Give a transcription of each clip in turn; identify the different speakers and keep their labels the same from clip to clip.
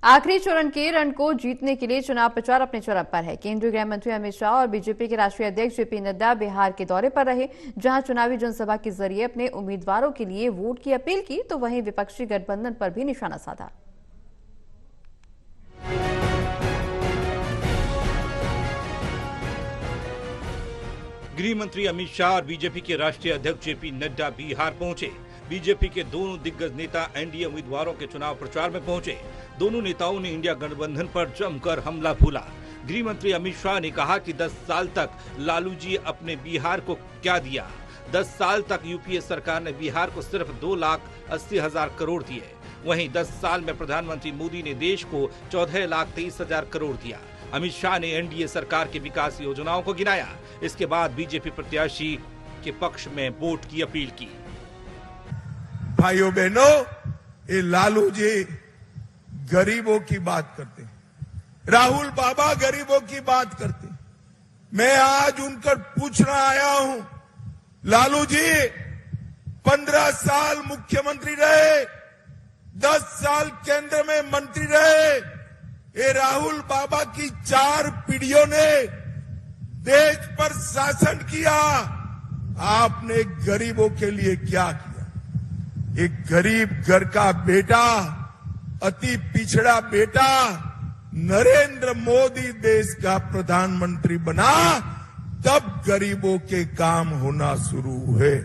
Speaker 1: आखिरी चरण के रण को जीतने के लिए चुनाव प्रचार अपने चरम पर है। केंद्रीय गृह मंत्री अमित शाह और बीजेपी के राष्ट्रीय अध्यक्ष जेपी नड्डा बिहार के दौरे पर रहे, जहां चुनावी जनसभा के जरिए अपने उम्मीदवारों के लिए वोट की अपील की, तो वहीं विपक्षी गठबंधन पर भी निशाना साधा।
Speaker 2: गृह मंत्री अमित शाह और बीजेपी के राष्ट्रीय अध्यक्ष जेपी नड्डा बिहार पहुंचे। बीजेपी के दोनों दिग्गज नेता एनडीए उम्मीदवारों के चुनाव प्रचार में पहुंचे। दोनों नेताओं ने इंडिया गठबंधन पर जमकर हमला बोला। गृह मंत्री अमित शाह ने कहा कि 10 साल तक लालू जी अपने बिहार को क्या दिया। 10 साल तक यूपीए सरकार ने बिहार को सिर्फ 2,80,000 करोड़ दिए। वहीं 10 साल में प्रधानमंत्री मोदी ने देश को 14,23,000 करोड़ दिया। अमित शाह ने एनडीए सरकार की विकास योजनाओं को गिनाया। इसके बाद बीजेपी प्रत्याशी के पक्ष में वोट की अपील की।
Speaker 3: भाइयों बहनों, ये लालू जी गरीबों की बात करते हैं, राहुल बाबा गरीबों की बात करते हैं। मैं आज उनकर पूछना आया हूं, लालू जी 15 साल मुख्यमंत्री रहे, 10 साल केंद्र में मंत्री रहे। ये राहुल बाबा की 4 पीढ़ियों ने देश पर शासन किया, आपने गरीबों के लिए क्या किया? एक गरीब घर का बेटा, अति पिछड़ा बेटा नरेंद्र मोदी देश का प्रधानमंत्री बना, तब गरीबों के काम होना शुरू हुए।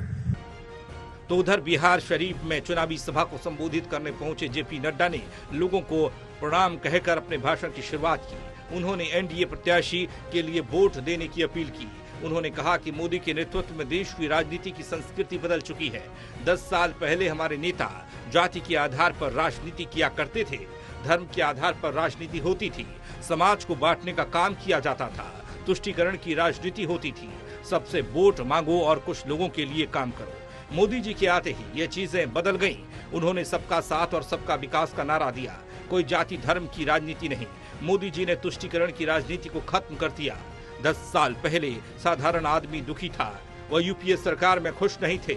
Speaker 2: तो उधर बिहार शरीफ में चुनावी सभा को संबोधित करने पहुंचे जेपी नड्डा ने लोगों को प्रणाम कहकर अपने भाषण की शुरुआत की। उन्होंने एनडीए प्रत्याशी के लिए वोट देने की अपील की। उन्होंने कहा कि मोदी के नेतृत्व में देश की राजनीति की संस्कृति बदल चुकी है। 10 साल पहले हमारे नेता जाति के आधार पर राजनीति किया करते थे, धर्म के आधार पर राजनीति होती थी, समाज को बांटने का काम किया जाता था, तुष्टीकरण की राजनीति होती थी, सबसे वोट मांगो और कुछ लोगों के लिए काम करो। मोदी जी के आते ही ये चीजें बदल गईं। उन्होंने सबका साथ और सबका विकास का नारा दिया। कोई जाति धर्म की राजनीति नहीं। मोदी जी ने तुष्टीकरण की राजनीति को खत्म कर दिया। 10 साल पहले साधारण आदमी दुखी था, वह यूपीए सरकार में खुश नहीं थे।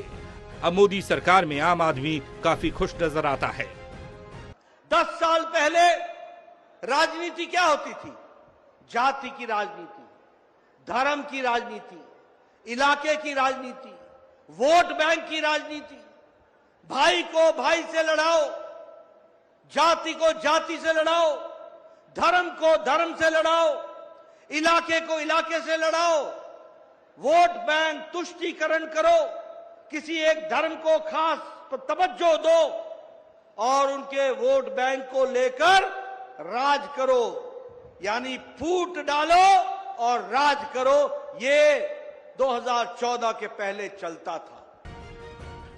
Speaker 2: अब मोदी सरकार में आम आदमी काफी खुश नजर आता है।
Speaker 4: 10 साल पहले राजनीति क्या होती थी? जाति की राजनीति, धर्म की राजनीति, इलाके की राजनीति, वोट बैंक की राजनीति। भाई को भाई से लड़ाओ, जाति को जाति से लड़ाओ, धर्म को धर्म से लड़ाओ, इलाके को इलाके से लड़ाओ, वोट बैंक तुष्टीकरण करो, किसी एक धर्म को खास तवज्जो दो और उनके वोट बैंक को लेकर राज करो, यानी फूट डालो और राज करो। ये 2014 के पहले चलता था।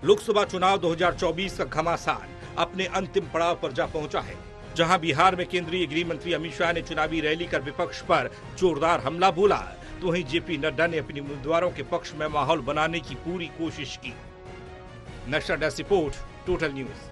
Speaker 2: लोकसभा चुनाव 2024 का घमासान अपने अंतिम पड़ाव पर जा पहुंचा है, जहां बिहार में केंद्रीय गृह मंत्री अमित शाह ने चुनावी रैली कर विपक्ष पर जोरदार हमला बोला, तो वहीं जेपी नड्डा ने अपने उम्मीदवारों के पक्ष में माहौल बनाने की पूरी कोशिश की। National desk report, total news.